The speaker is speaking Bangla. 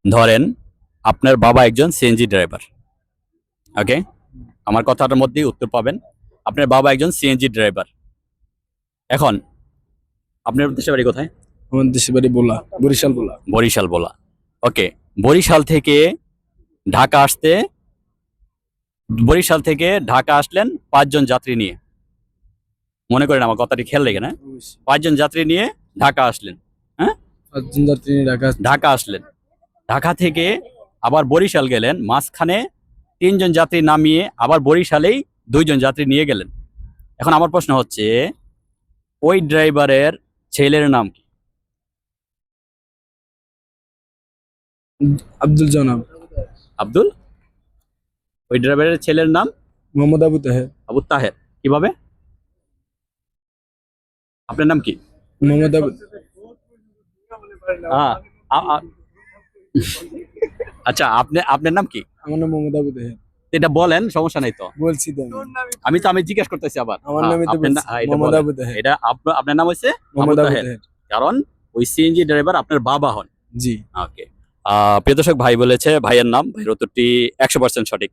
ধরেন আপনার বাবা একজন সিএনজি ড্রাইভার। ওকে, আমার কথাটার মধ্যেই উত্তর পাবেন। আপনার বাবা একজন সিএনজি ড্রাইভার। এখন আপনার দেশের বাড়ি কোথায়? আমার দেশের বাড়ি বোলা, বরিশাল বোলা। বরিশাল বলা। ওকে, বরিশাল থেকে ঢাকা আসতে বরিশাল থেকে ঢাকা আসলেন 5 জন যাত্রী নিয়ে। মনে করেন, আমার কথাটি খেয়াল রেখে না। 5 জন যাত্রী নিয়ে ঢাকা আসলেন। হ্যাঁ, 5 জন যাত্রী নিয়ে ঢাকা আসলেন। ঢাকা থেকে আবার বরিশাল গেলেন, মাঝখানে 3 জন যাত্রী নামিয়ে আবার বরিশালেই 2 জন যাত্রী নিয়ে গেলেন। এখন আমার প্রশ্ন হচ্ছে, ওই ড্রাইভারের ছেলের নাম কি? আব্দুল জনাব, আব্দুল। ওই ড্রাইভারের ছেলের নাম মোহাম্মদ আবু তাহের। আবু তাহের। কিভাবে? আপনার নাম কি? মোহাম্মদ আবু, আ, আ, আ, আচ্ছা, আপনার নাম কি? আমার নাম মোহাম্মদ আবু তাহের। এটা বলেন, সমস্যা নাই তো। বলছি তো আমি জিজ্ঞেস করতেছি আবার। আমার নামই তো আপনার বলছি, এটা মোহাম্মদ বলেন। আবু তাহের। এটা আপনার নাম হচ্ছে আবু মোহাম্মদ আবু তাহের, তাহের। কারণ ওই সিএনজি ড্রাইভার আপনার বাবা হন। জি। ওকে, প্রিয় দর্শক, ভাই বলেছে ভাইয়ের নাম, ভাইয়ের উত্তরটি 100% সঠিক।